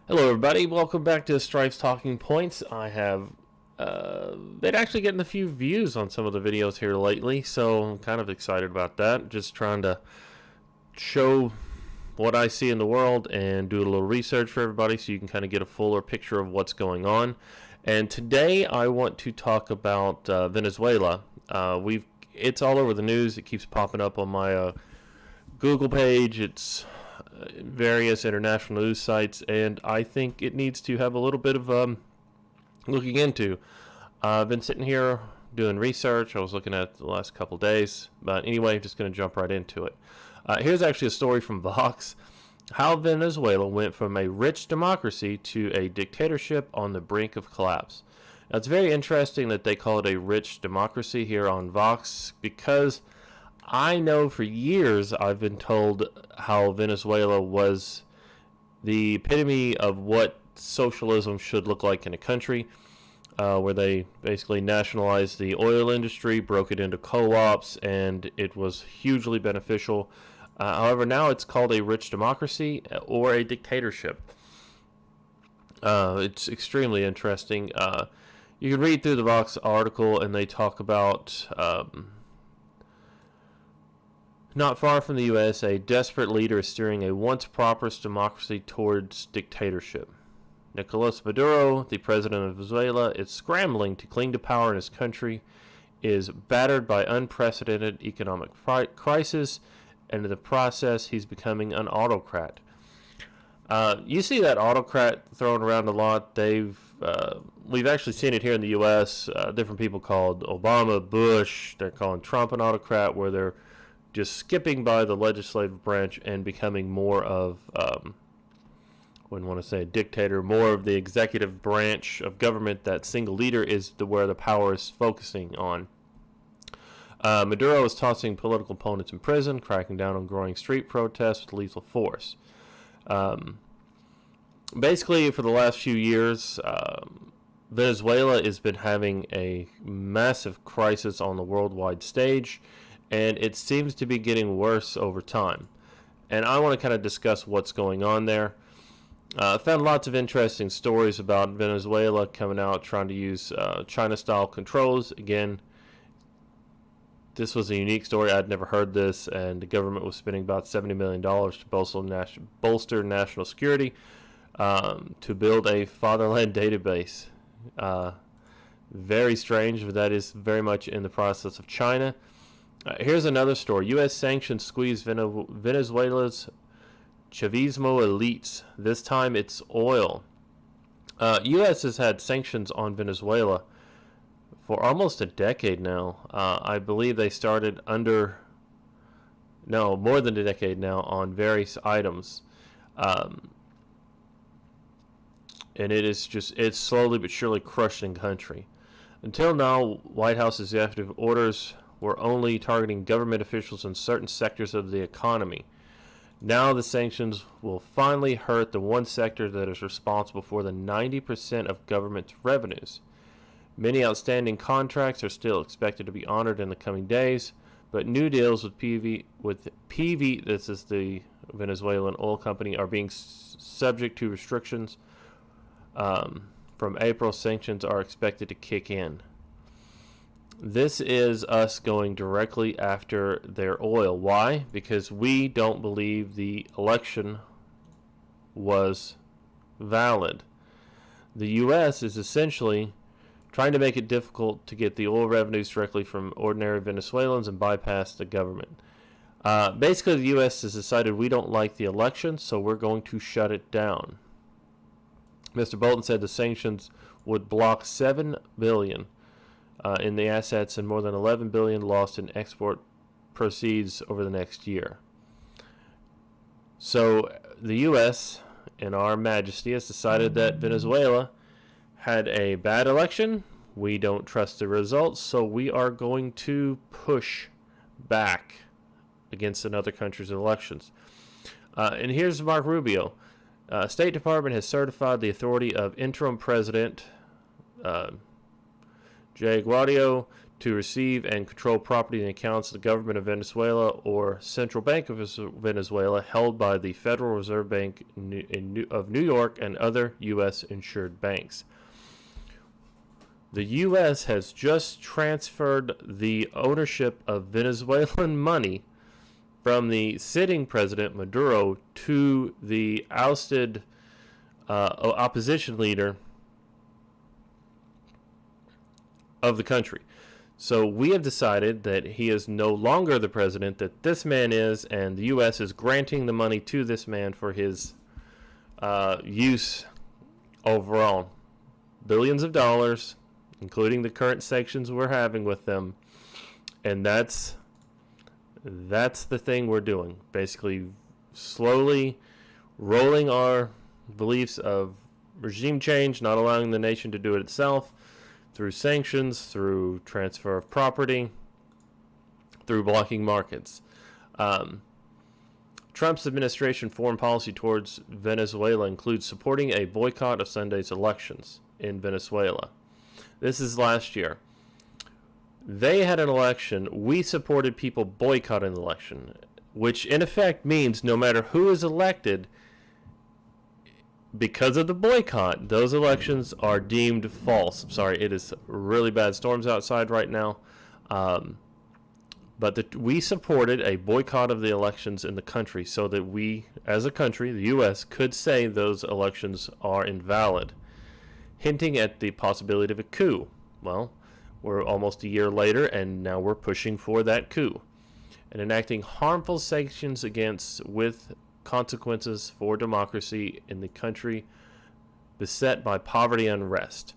Hello, everybody. Welcome back to Strife's Talking Points. I have been actually getting a few views on some of the videos here lately, so I'm kind of excited about that. Just trying to show what I see in the world and do a little research for everybody so you can kind of get a fuller picture of what's going on. And today I want to talk about Venezuela. It's all over the news. It keeps popping up on my Google page. It's various international news sites, and I think it needs to have a little bit of looking into. I've been sitting here doing research. I was looking at the last couple days, but anyway, just going to jump right into it. Here's actually a story from Vox: how Venezuela went from a rich democracy to a dictatorship on the brink of collapse. Now, it's very interesting that they call it a rich democracy here on Vox, because I know for years I've been told how Venezuela was the epitome of what socialism should look like in a country, where they basically nationalized the oil industry, broke it into co-ops, and it was hugely beneficial. However, now it's called a rich democracy or a dictatorship. It's extremely interesting. You can read through the Vox article, and they talk about not far from the U.S., a desperate leader is steering a once prosperous democracy towards dictatorship. Nicolas Maduro, the president of Venezuela, is scrambling to cling to power in his country, is battered by unprecedented economic crisis, and in the process, he's becoming an autocrat. You see that autocrat thrown around a lot. We've actually seen it here in the U.S. Different people called Obama, Bush. They're calling Trump an autocrat, where they're just skipping by the legislative branch and becoming more of, wouldn't want to say a dictator, more of the executive branch of government. That single leader is where the power is focusing on. Maduro is tossing political opponents in prison, cracking down on growing street protests with lethal force. Basically, for the last few years, Venezuela has been having a massive crisis on the worldwide stage, and it seems to be getting worse over time. And I want to kind of discuss what's going on there. I found lots of interesting stories about Venezuela coming out trying to use China-style controls. Again, this was a unique story. I'd never heard this, and the government was spending about $70 million to bolster national security, to build a fatherland database. Very strange, but that is very much in the process of China. Here's another story. U.S. sanctions squeeze Venezuela's Chavismo elites. This time it's oil. U.S. has had sanctions on Venezuela for almost a decade now. I believe they started more than a decade now on various items. And it's slowly but surely crushing the country. Until now, White House executive orders were only targeting government officials in certain sectors of the economy. Now the sanctions will finally hurt the one sector that is responsible for the 90% of government's revenues. Many outstanding contracts are still expected to be honored in the coming days, but new deals with PV, this is the Venezuelan oil company, are being subject to restrictions. From April, sanctions are expected to kick in. This is us going directly after their oil. Why? Because we don't believe the election was valid. The U.S. is essentially trying to make it difficult to get the oil revenues directly from ordinary Venezuelans and bypass the government. Basically, the U.S. has decided we don't like the election, so we're going to shut it down. Mr. Bolton said the sanctions would block $7 billion in the assets and more than $11 billion lost in export proceeds over the next year. So the U.S. in our majesty has decided that Venezuela had a bad election. We don't trust the results, so we are going to push back against another country's elections. And here's Mark Rubio. State Department has certified the authority of interim president Jay Guaido to receive and control property and accounts of the government of Venezuela or Central Bank of Venezuela held by the Federal Reserve Bank of New York and other U.S. insured banks. The U.S. has just transferred the ownership of Venezuelan money from the sitting president Maduro to the ousted opposition leader of the country. So we have decided that he is no longer the president, that this man is, and the U.S. is granting the money to this man for his use overall. Billions of dollars, including the current sanctions we're having with them. And that's the thing we're doing. Basically, slowly rolling our beliefs of regime change, not allowing the nation to do it itself, through sanctions, through transfer of property, through blocking markets. Trump's administration foreign policy towards Venezuela includes supporting a boycott of Sunday's elections in Venezuela. This is last year. They had an election. We supported people boycotting the election, which in effect means no matter who is elected, because of the boycott, those elections are deemed false. I'm sorry, it is really bad storms outside right now. But we supported a boycott of the elections in the country so that we, as a country, the U.S., could say those elections are invalid, hinting at the possibility of a coup. Well, we're almost a year later, and now we're pushing for that coup and enacting harmful sanctions with consequences for democracy in the country beset by poverty and unrest.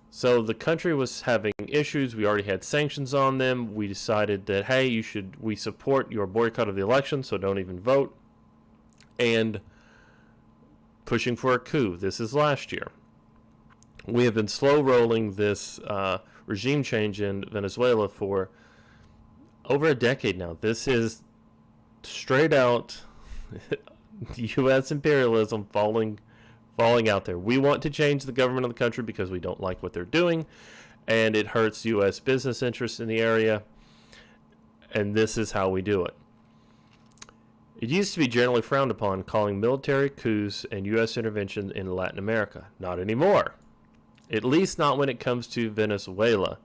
So the country was having issues. We already had sanctions on them. We decided that, hey, we support your boycott of the election, so don't even vote. And pushing for a coup. This is last year. We have been slow rolling this regime change in Venezuela for over a decade now. This is straight out U.S. imperialism falling out there. We want to change the government of the country because we don't like what they're doing, and it hurts U.S. business interests in the area, and this is how we do it. It used to be generally frowned upon calling military coups and U.S. intervention in Latin America. Not anymore. At least not when it comes to Venezuela,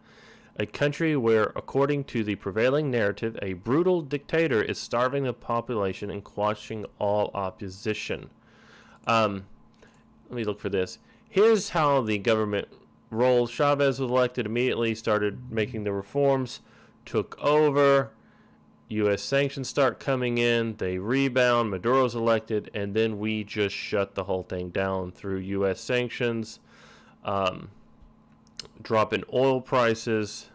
a country where, according to the prevailing narrative, a brutal dictator is starving the population and quashing all opposition. Let me look for this. Here's how the government rolls. Chavez was elected immediately, started making the reforms, took over. U.S. sanctions start coming in. They rebound. Maduro's elected, and then we just shut the whole thing down through U.S. sanctions. Drop in oil prices,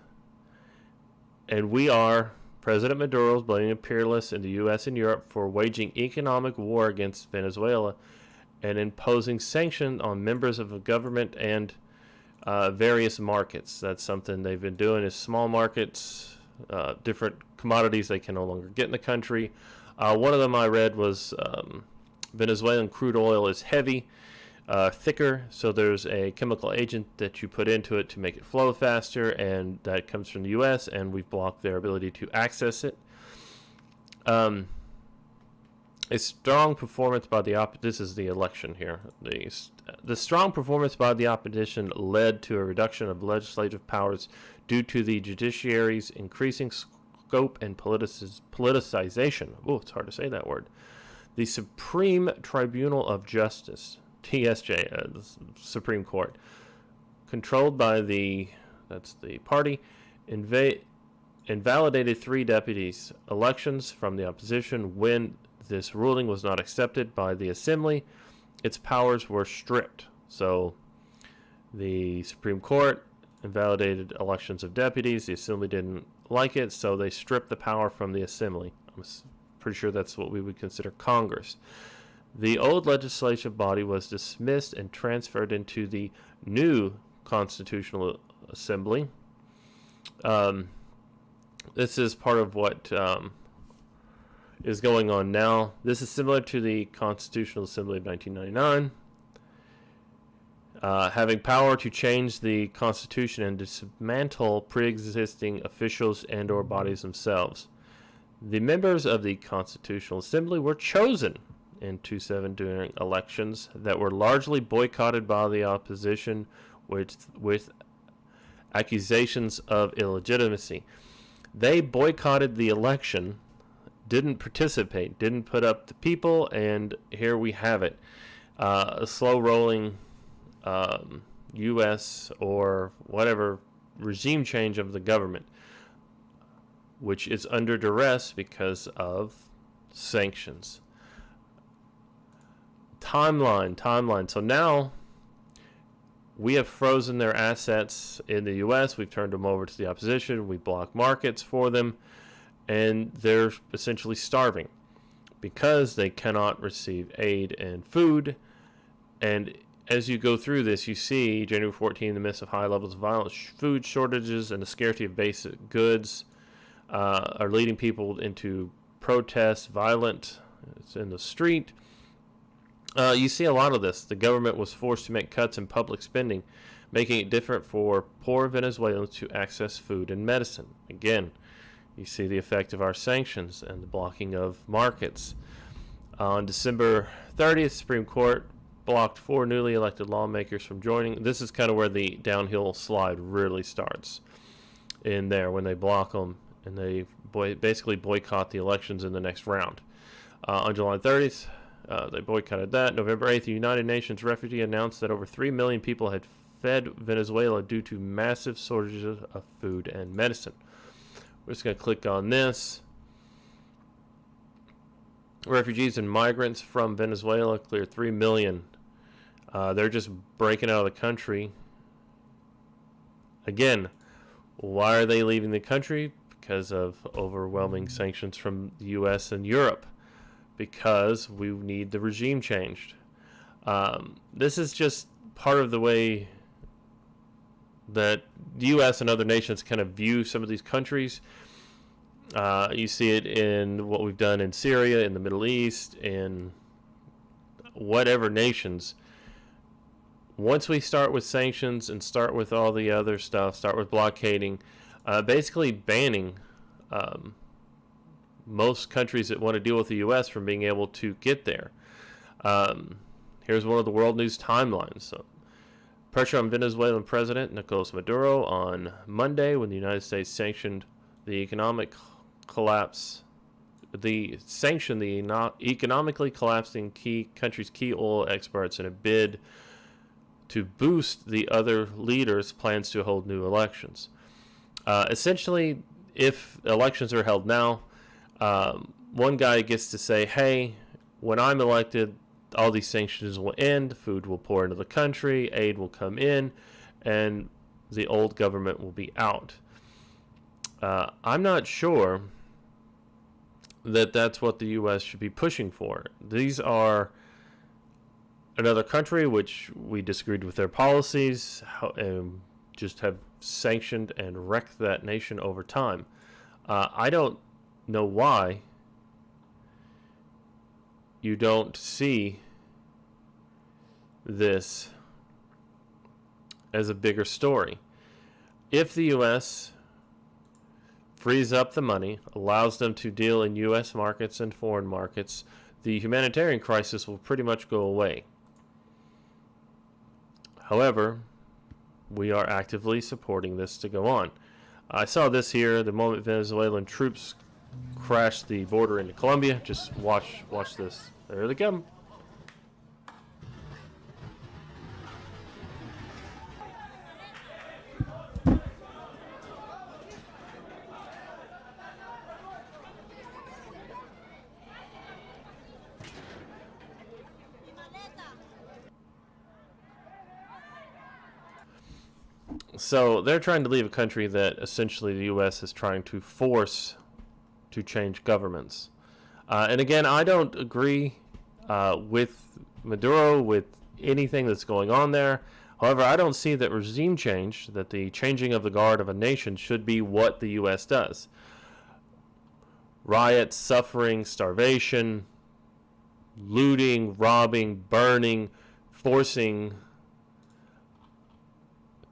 and President Maduro is blaming imperialists in the U.S. and Europe for waging economic war against Venezuela and imposing sanctions on members of the government and various markets. That's something they've been doing, is small markets, different commodities they can no longer get in the country. One of them I read was Venezuelan crude oil is heavy, thicker, so there's a chemical agent that you put into it to make it flow faster, and that comes from the U.S., and we've blocked their ability to access it. A strong performance by this is the election here. The strong performance by the opposition led to a reduction of legislative powers due to the judiciary's increasing scope and politicization. Oh, it's hard to say that word. The Supreme Tribunal of Justice, TSJ, the Supreme Court, controlled by that's the party, invalidated 3 deputies' elections from the opposition. When this ruling was not accepted by the Assembly, its powers were stripped. So the Supreme Court invalidated elections of deputies. The Assembly didn't like it, so they stripped the power from the Assembly. I'm pretty sure that's what we would consider Congress. The old legislative body was dismissed and transferred into the new Constitutional Assembly. This is part of what is going on now. This is similar to the Constitutional Assembly of 1999. having power to change the Constitution and dismantle pre-existing officials and or bodies themselves. The members of the Constitutional Assembly were chosen in 2007 during elections that were largely boycotted by the opposition with accusations of illegitimacy. They boycotted the election, didn't participate, didn't put up the people, and here we have it. A slow-rolling U.S. or whatever regime change of the government, which is under duress because of sanctions. Timeline. So now we have frozen their assets in the U.S. We've turned them over to the opposition. We block markets for them, and they're essentially starving because they cannot receive aid and food. And as you go through this, you see January 14, in the midst of high levels of violence, food shortages, and the scarcity of basic goods are leading people into protests, violent. It's in the street. You see a lot of this. The government was forced to make cuts in public spending, making it different for poor Venezuelans to access food and medicine. Again, you see the effect of our sanctions and the blocking of markets. On December 30th, Supreme Court blocked 4 newly elected lawmakers from joining. This is kind of where the downhill slide really starts, in there when they block them and they basically boycott the elections in the next round. On July 30th, they boycotted that. November 8th, the United Nations Refugee announced that over 3 million people had fled Venezuela due to massive shortages of food and medicine. We're just going to click on this. Refugees and migrants from Venezuela cleared 3 million. They're just breaking out of the country. Again, why are they leaving the country? Because of overwhelming sanctions from the U.S. and Europe. Because we need the regime changed. This is just part of the way that the U.S. and other nations kind of view some of these countries. You see it in what we've done in Syria, in the Middle East, in whatever nations. Once we start with sanctions and start with all the other stuff, start with blockading, basically banning most countries that want to deal with the U.S. from being able to get there. Here's one of the world news timelines. So, pressure on Venezuelan President Nicolas Maduro on Monday when the United States sanctioned the economic collapse. Economically collapsing country's key oil exports in a bid to boost the other leaders' plans to hold new elections. Essentially, if elections are held now, one guy gets to say, hey, when I'm elected, all these sanctions will end, food will pour into the country, aid will come in, and the old government will be out. I'm not sure that that's what the U.S. should be pushing for. These are another country which we disagreed with their policies and just have sanctioned and wrecked that nation over time. I don't know why you don't see this as a bigger story. If the U.S. frees up the money, allows them to deal in U.S. markets and foreign markets, the humanitarian crisis will pretty much go away. However, we are actively supporting this to go on. I saw this here the moment Venezuelan troops crashed the border into Colombia. Just watch this. There they come. So they're trying to leave a country that essentially the U.S. is trying to force to change governments. And again, I don't agree with Maduro, with anything that's going on there. However, I don't see that regime change, that the changing of the guard of a nation should be what the U.S. does. Riots, suffering, starvation, looting, robbing, burning, forcing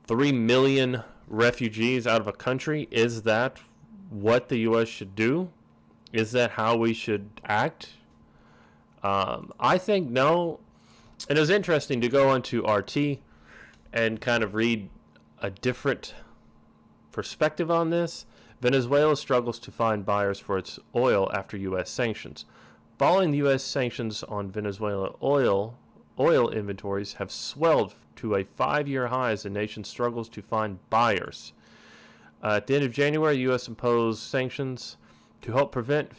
3 million refugees out of a country. Is that what the U.S. should do? Is that how we should act? I think no. And it was interesting to go onto RT and kind of read a different perspective on this. Venezuela struggles to find buyers for its oil after U.S. sanctions. Following the U.S. sanctions on Venezuela, oil inventories have swelled to a 5-year high as the nation struggles to find buyers. At the end of January, the U.S. imposed sanctions to help prevent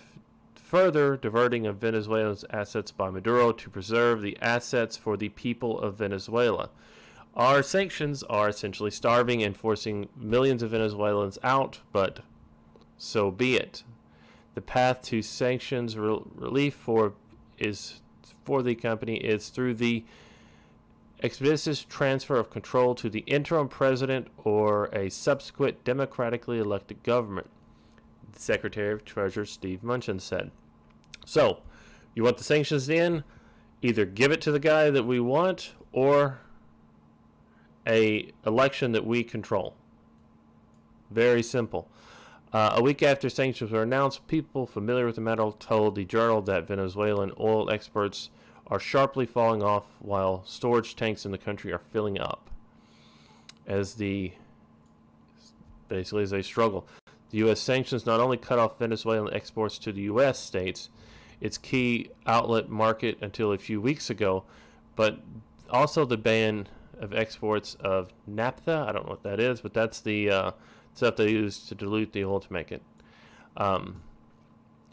further diverting of Venezuela's assets by Maduro to preserve the assets for the people of Venezuela. Our sanctions are essentially starving and forcing millions of Venezuelans out, but so be it. The path to sanctions relief for the company is through the expeditious transfer of control to the interim president or a subsequent democratically elected government, the Secretary of Treasury Steve Mnuchin said. So, you want the sanctions in? Either give it to the guy that we want or a election that we control. Very simple. A week after sanctions were announced, people familiar with the matter told the Journal that Venezuelan oil exports are sharply falling off while storage tanks in the country are filling up as they struggle. The U.S. sanctions not only cut off Venezuelan exports to the U.S. states, its key outlet market until a few weeks ago, but also the ban of exports of naphtha. I don't know what that is, but that's the stuff they use to dilute the oil to make it.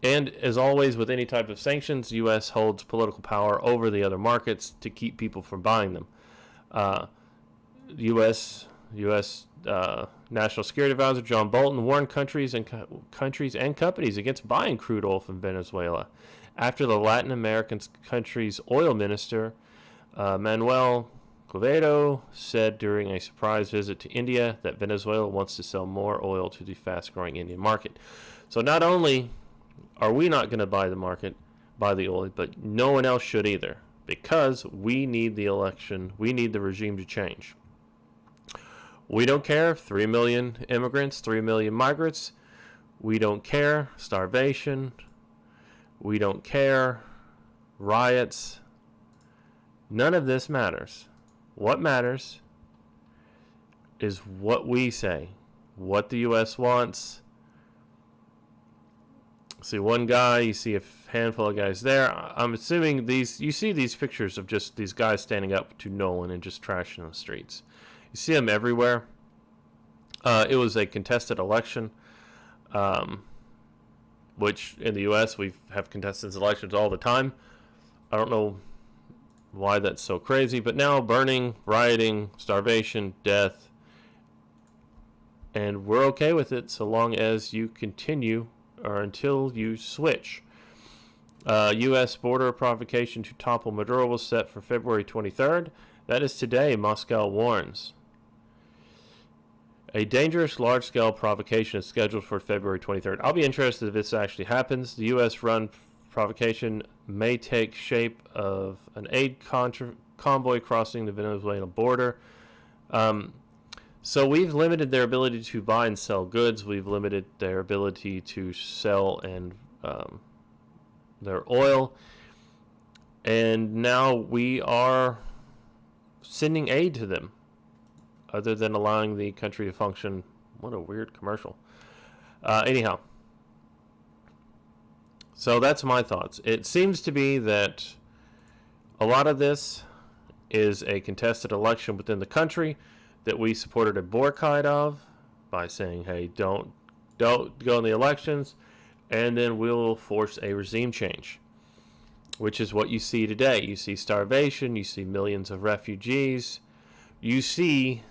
And as always with any type of sanctions, the U.S. holds political power over the other markets to keep people from buying them. U.S. National Security Advisor John Bolton warned countries and companies against buying crude oil from Venezuela after the Latin American country's oil minister Manuel Quevedo said during a surprise visit to India that Venezuela wants to sell more oil to the fast-growing Indian market. So not only are we not going to buy the oil, but no one else should either, because we need the election, we need the regime to change. We don't care if 3 million immigrants, 3 million migrants. We don't care starvation. We don't care riots. None of this matters. What matters is what we say, what the U.S. wants. See one guy, you see a handful of guys there. I'm assuming you see these pictures of just these guys standing up to no one and just trashing the streets. You see them everywhere. It was a contested election, which in the U.S. we have contested elections all the time. I don't know why that's so crazy, but now burning, rioting, starvation, death, and we're okay with it so long as you continue or until you switch. U.S. border provocation to topple Maduro was set for February 23rd. That is today, Moscow warns. A dangerous large-scale provocation is scheduled for February 23rd. I'll be interested if this actually happens. The U.S.-run provocation may take shape of an aid convoy crossing the Venezuelan border. So we've limited their ability to buy and sell goods. We've limited their ability to sell and their oil. And now we are sending aid to them, other than allowing the country to function. What a weird commercial. Anyhow. So that's my thoughts. It seems to be that a lot of this is a contested election within the country that we supported a boycott of by saying, hey, don't go in the elections, and then we'll force a regime change, which is what you see today. You see starvation, you see millions of refugees, you see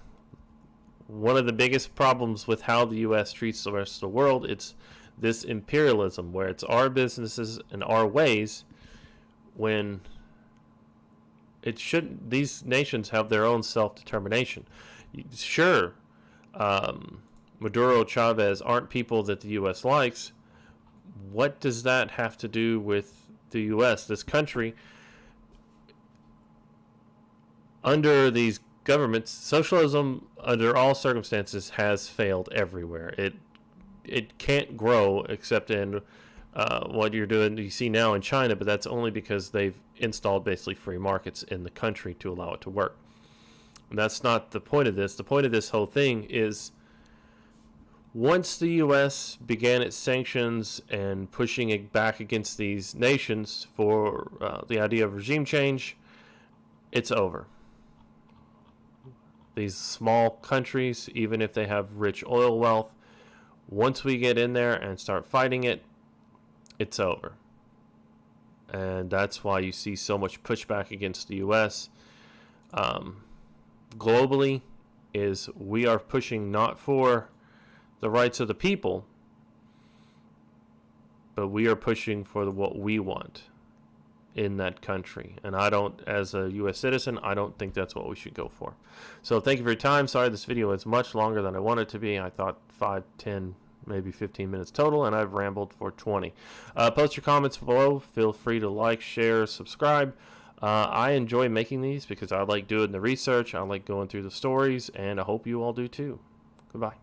one of the biggest problems with how the U.S. treats the rest of the world. It's this imperialism where it's our businesses and our ways, when it shouldn't. These nations have their own self-determination. Sure, Maduro, Chavez aren't people that the U.S. likes. What does that have to do with the U.S.? This country, under these governments, socialism under all circumstances has failed everywhere. It can't grow except in what you're doing. You see now in China, but that's only because they've installed basically free markets in the country to allow it to work. And that's not the point of this. The point of this whole thing is once the U.S. began its sanctions and pushing it back against these nations for the idea of regime change, it's over. These small countries, even if they have rich oil wealth, once we get in there and start fighting it, it's over. And that's why you see so much pushback against the U.S. Globally, is we are pushing not for the rights of the people, but we are pushing for what we want in that country. And I don't, as a U.S. citizen, I don't think that's what we should go for. So thank you for your time. Sorry this video is much longer than I wanted it to be. I thought 5, 10, maybe 15 minutes total, and I've rambled for 20. Post your comments below. Feel free to like, share, subscribe. I enjoy making these because I like doing the research. I like going through the stories, and I hope you all do too. Goodbye.